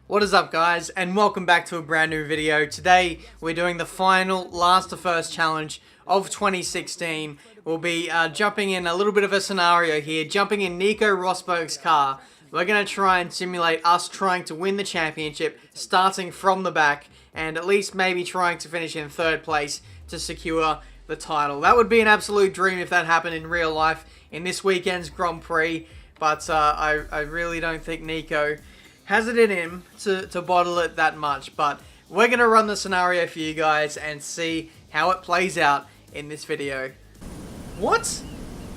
What is up, guys, and welcome back to a brand new video. Today we're doing the final last to first challenge of 2016. We'll be jumping in a little bit of a scenario here, jumping in Nico Rosberg's car. We're going to try and simulate us trying to win the championship, starting from the back, and at least maybe trying to finish in third place to secure the title. That would be an absolute dream if that happened in real life in this weekend's Grand Prix, but I really don't think Nico has it in him to bottle it that much. But we're going to run the scenario for you guys and see how it plays out in this video. What?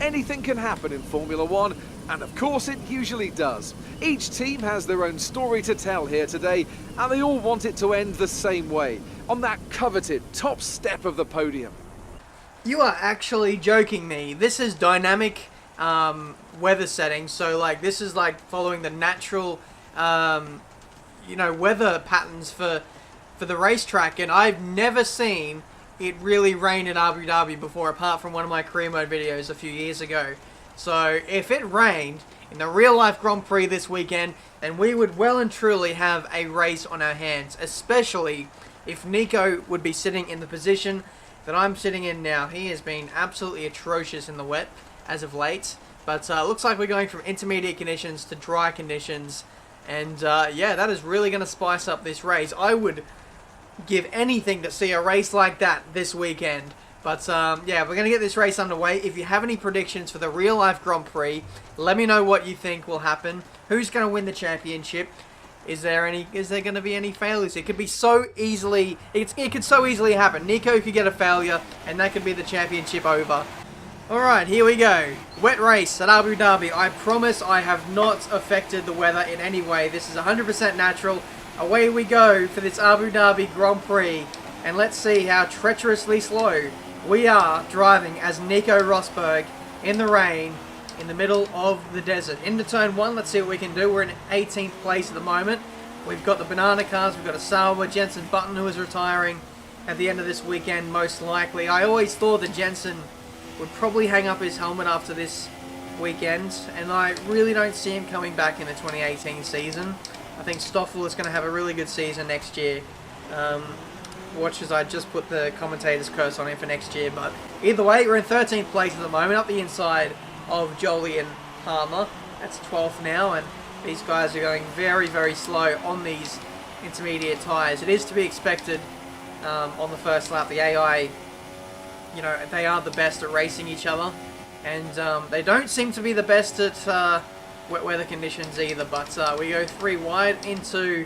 Anything can happen in Formula One, and of course it usually does. Each team has their own story to tell here today, and they all want it to end the same way, on that coveted top step of the podium. You are actually joking me. This is dynamic weather settings, so like this is like following the natural weather patterns for the racetrack, and I've never seen it really rain in Abu Dhabi before, apart from one of my career mode videos a few years ago. So if it rained in the real life Grand Prix this weekend, then we would well and truly have a race on our hands, especially if Nico would be sitting in the position that I'm sitting in now. He has been absolutely atrocious in the wet as of late, but looks like we're going from intermediate conditions to dry conditions. And yeah, that is really going to spice up this race. I would give anything to see a race like that this weekend. But yeah, we're going to get this race underway. If you have any predictions for the real life Grand Prix, let me know what you think will happen. Who's going to win the championship? Is there going to be any failures? It could be so easily, it could so easily happen. Nico could get a failure, and that could be the championship over. Alright, here we go. Wet race at Abu Dhabi. I promise I have not affected the weather in any way. This is 100% natural. Away we go for this Abu Dhabi Grand Prix. And let's see how treacherously slow we are driving as Nico Rosberg in the rain in the middle of the desert. Into turn 1, let's see what we can do. We're in 18th place at the moment. We've got the banana cars. We've got a Sauber, Jensen Button, who is retiring at the end of this weekend, most likely. I always thought that Jensen would probably hang up his helmet after this weekend, and I really don't see him coming back in the 2018 season. I think Stoffel is going to have a really good season next year. Watch as I just put the commentator's curse on him for next year, but either way, we're in 13th place at the moment, up the inside of Jolie and Palmer. That's 12th now, and these guys are going very, very slow on these intermediate tyres. It is to be expected on the first lap. The AI, they are the best at racing each other, and they don't seem to be the best at wet weather conditions either, but we go 3 wide into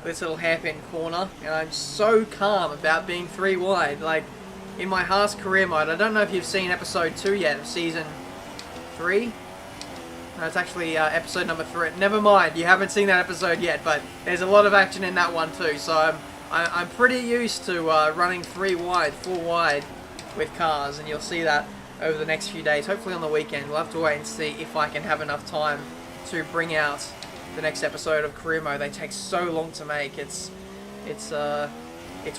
this little hairpin corner, and I'm so calm about being 3 wide. Like, in my Haas career mode, I don't know if you've seen episode 2 yet of season 3? No, it's actually episode number 3. Never mind, you haven't seen that episode yet, but there's a lot of action in that one too, so I'm pretty used to running 3 wide, 4 wide with cars, and you'll see that over the next few days. Hopefully on the weekend. We'll have to wait and see if I can have enough time to bring out the next episode of career mode. They take so long to make. It's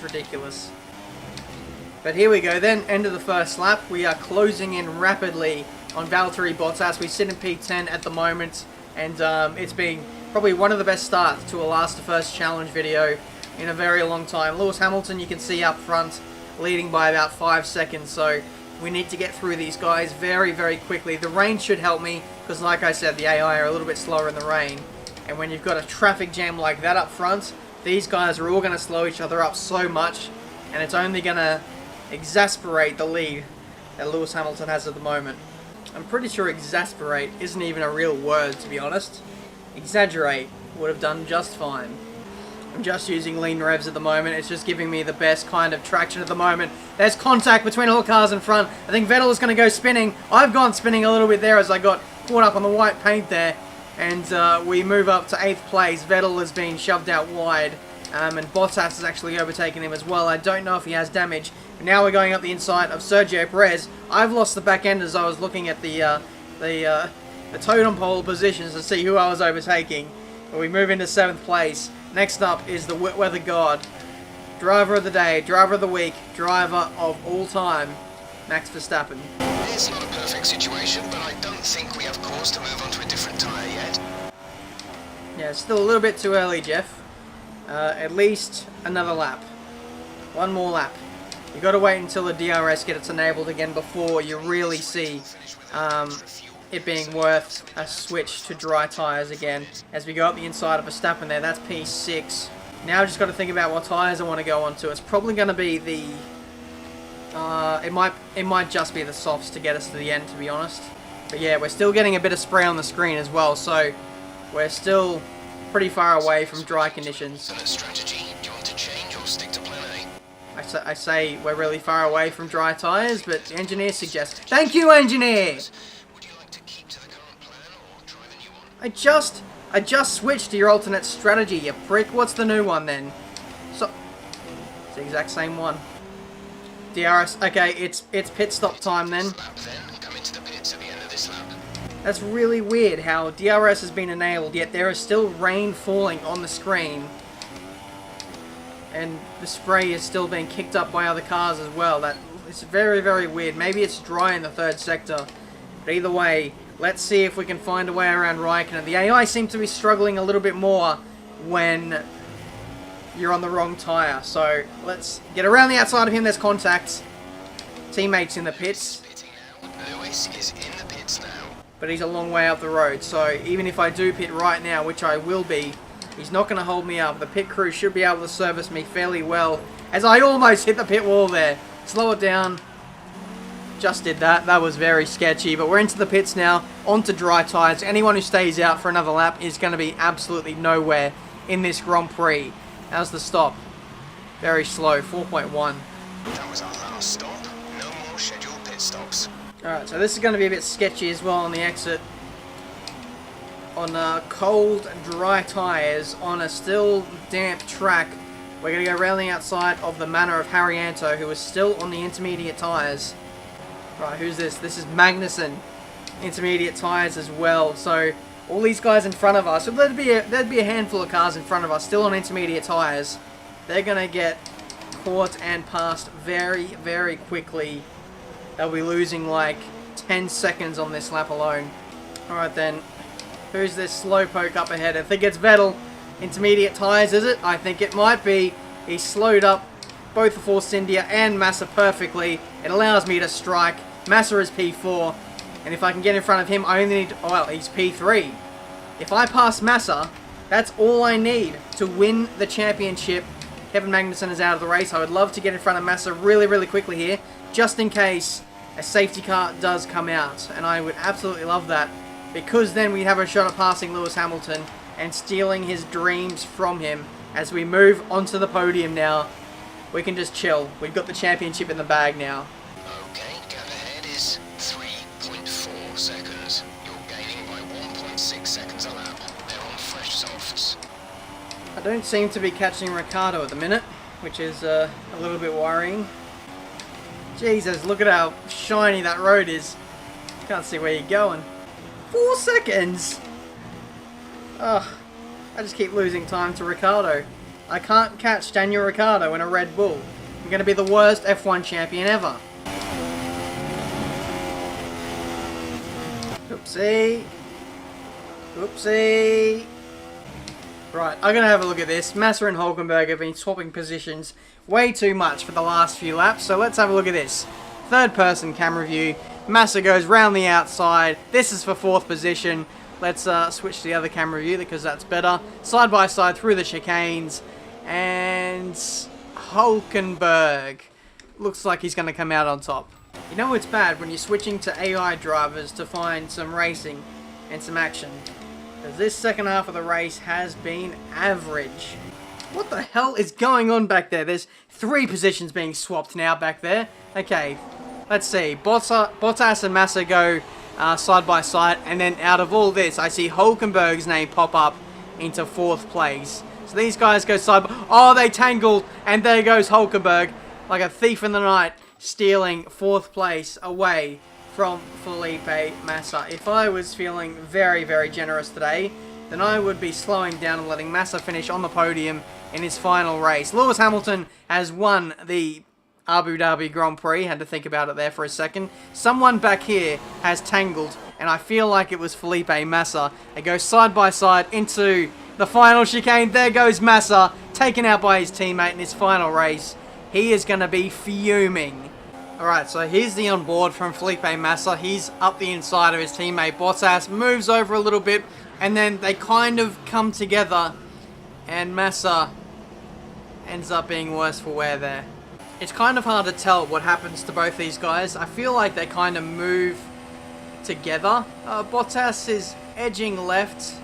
ridiculous. But here we go then, end of the first lap. We are closing in rapidly on Valtteri Bottas. We sit in P10 at the moment, and it's been probably one of the best starts to a last to first challenge video in a very long time. Lewis Hamilton, you can see up front, leading by about 5 seconds, so we need to get through these guys very, very quickly. The rain should help me, because like I said, the AI are a little bit slower in the rain, and when you've got a traffic jam like that up front, these guys are all going to slow each other up so much, and it's only going to exasperate the lead that Lewis Hamilton has at the moment. I'm pretty sure exasperate isn't even a real word, to be honest. Exaggerate would have done just fine. I'm just using lean revs at the moment. It's just giving me the best kind of traction at the moment. There's contact between all the cars in front. I think Vettel is going to go spinning. I've gone spinning a little bit there as I got caught up on the white paint there. And we move up to 8th place. Vettel has been shoved out wide. And Bottas has actually overtaken him as well. I don't know if he has damage. But now we're going up the inside of Sergio Perez. I've lost the back end as I was looking at the totem pole positions to see who I was overtaking. But we move into 7th place. Next up is the wet weather god. Driver of the day, driver of the week, driver of all time, Max Verstappen. It's not a perfect situation, but I don't think we have cause to move on to a different tyre yet. Yeah, it's still a little bit too early, Jeff. At least another lap. One more lap. You got to wait until the DRS gets enabled again before you really see it being worth a switch to dry tyres again. As we go up the inside of Verstappen there, that's P6. Now I've just got to think about what tyres I want to go onto. It's probably going to be the... it might just be the softs to get us to the end, to be honest. But yeah, we're still getting a bit of spray on the screen as well, so we're still pretty far away from dry conditions. Strategy. Do you want to change or stick to plan A? I say we're really far away from dry tyres, but the engineer suggests... Thank you, engineer! Would you like to keep to the current plan or try the new one? I just switched to your alternate strategy, you prick. What's the new one then? So, it's the exact same one. DRS. Okay, it's pit stop time then. Lap then. Come into the pits at the end of this lap. That's really weird how DRS has been enabled, yet there is still rain falling on the screen. And the spray is still being kicked up by other cars as well. It's very, very weird. Maybe it's dry in the third sector. But either way, let's see if we can find a way around Raikkonen. The AI seems to be struggling a little bit more when you're on the wrong tyre. So let's get around the outside of him. There's contact. Teammates in the pits. Pitting out. Lewis is in the pits now. But he's a long way up the road. So even if I do pit right now, which I will be, he's not going to hold me up. The pit crew should be able to service me fairly well. As I almost hit the pit wall there. Slow it down. Just did that. That was very sketchy. But we're into the pits now. Onto dry tyres. Anyone who stays out for another lap is going to be absolutely nowhere in this Grand Prix. How's the stop? Very slow. 4.1. That was our last stop. No more scheduled pit stops. Alright, so this is going to be a bit sketchy as well on the exit. On cold, dry tyres, on a still damp track. We're going to go around the outside of the manor of Harrianto, who is still on the intermediate tyres. Right, who's this? This is Magnussen. Intermediate tyres as well. So, all these guys in front of us, so there'd be a handful of cars in front of us still on intermediate tyres. They're going to get caught and passed very, very quickly. They'll be losing like 10 seconds on this lap alone. Alright then. Who's this slowpoke up ahead? I think it's Vettel. Intermediate tyres, is it? I think it might be. He slowed up both the Force India and Massa perfectly. It allows me to strike. Massa is P4. And if I can get in front of him, I only need... Oh, well, he's P3. If I pass Massa, that's all I need to win the championship. Kevin Magnussen is out of the race. I would love to get in front of Massa really, really quickly here, just in case a safety car does come out. And I would absolutely love that, because then we have a shot at passing Lewis Hamilton and stealing his dreams from him. As we move onto the podium now, we can just chill. We've got the championship in the bag now. Okay, gap ahead is 3.4 seconds. You're gaining by 1.6 seconds a lap. They're on fresh softs. I don't seem to be catching Ricciardo at the minute, which is a little bit worrying. Jesus, look at how shiny that road is. Can't see where you're going. 4 seconds! Ugh, I just keep losing time to Ricciardo. I can't catch Daniel Ricciardo in a Red Bull. I'm going to be the worst F1 champion ever. Oopsie. Oopsie. Right, I'm going to have a look at this. Massa and Hulkenberg have been swapping positions way too much for the last few laps, so let's have a look at this. Third person camera view. Massa goes round the outside. This is for 4th position. Let's switch to the other camera view because that's better. Side by side through the chicanes. And Hulkenberg looks like he's going to come out on top. You know it's bad when you're switching to AI drivers to find some racing and some action. Because this second half of the race has been average. What the hell is going on back there? There's 3 positions being swapped now back there. Okay, let's see. Bottas and Massa go side by side. And then out of all this, I see Hulkenberg's name pop up into 4th place. So these guys go side by... Oh, they tangled. And there goes Hulkenberg. Like a thief in the night. Stealing 4th place away from Felipe Massa. If I was feeling very, very generous today, then I would be slowing down and letting Massa finish on the podium in his final race. Lewis Hamilton has won the Abu Dhabi Grand Prix. Had to think about it there for a second. Someone back here has tangled, and I feel like it was Felipe Massa. They go side by side into the final chicane. There goes Massa, taken out by his teammate in his final race. He is going to be fuming. Alright, so here's the onboard from Felipe Massa. He's up the inside of his teammate Bottas, moves over a little bit, and then they kind of come together, and Massa ends up being worse for wear there. It's kind of hard to tell what happens to both these guys. I feel like they kind of move together. Bottas is edging left,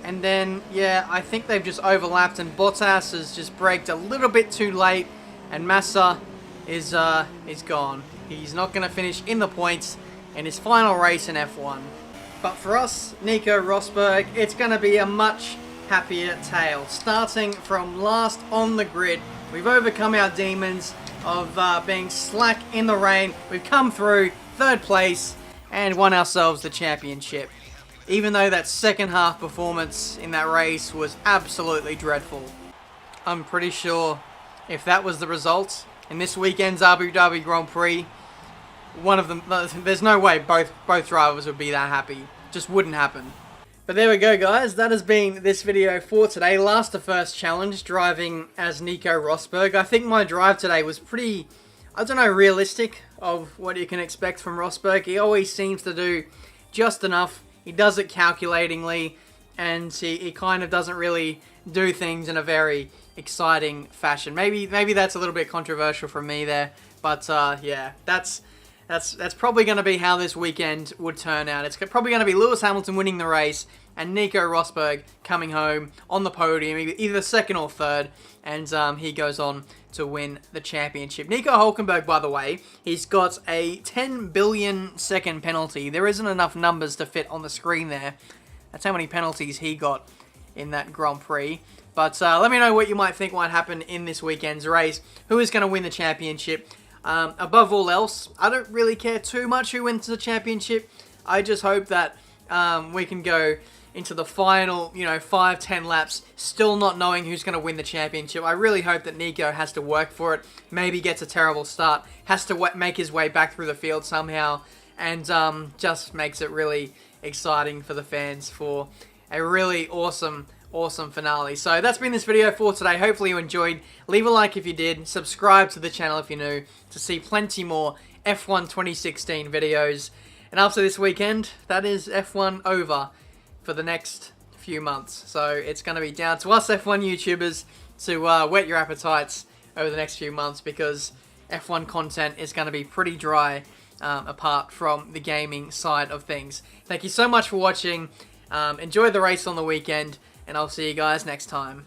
and then, yeah, I think they've just overlapped, and Bottas has just braked a little bit too late, and Massa is gone. He's not going to finish in the points in his final race in F1. But for us, Nico Rosberg, it's going to be a much happier tale. Starting from last on the grid, we've overcome our demons of being slack in the rain. We've come through 3rd place and won ourselves the championship. Even though that second half performance in that race was absolutely dreadful. I'm pretty sure if that was the result in this weekend's Abu Dhabi Grand Prix, one of them, there's no way both drivers would be that happy. Just wouldn't happen. But there we go, guys. That has been this video for today. Last to first challenge, driving as Nico Rosberg. I think my drive today was pretty, I don't know, realistic of what you can expect from Rosberg. He always seems to do just enough. He does it calculatingly, and he kind of doesn't really do things in a very exciting fashion. Maybe that's a little bit controversial from me there, but yeah, that's probably going to be how this weekend would turn out. It's probably going to be Lewis Hamilton winning the race and Nico Rosberg coming home on the podium, either 2nd or 3rd, and he goes on to win the championship. Nico Hulkenberg, by the way, he's got a 10 billion second penalty. There isn't enough numbers to fit on the screen there. That's how many penalties he got in that Grand Prix. But let me know what you might think might happen in this weekend's race. Who is going to win the championship? Above all else, I don't really care too much who wins the championship. I just hope that we can go into the final, 5-10 laps, still not knowing who's going to win the championship. I really hope that Nico has to work for it, maybe gets a terrible start, has to make his way back through the field somehow, and just makes it really exciting for the fans for a really awesome finale. So that's been this video for today. Hopefully you enjoyed. Leave a like if you did. Subscribe to the channel if you're new to see plenty more F1 2016 videos. And after this weekend, that is F1 over for the next few months. So it's going to be down to us F1 YouTubers to whet your appetites over the next few months, because F1 content is going to be pretty dry apart from the gaming side of things. Thank you so much for watching. Enjoy the race on the weekend, and I'll see you guys next time.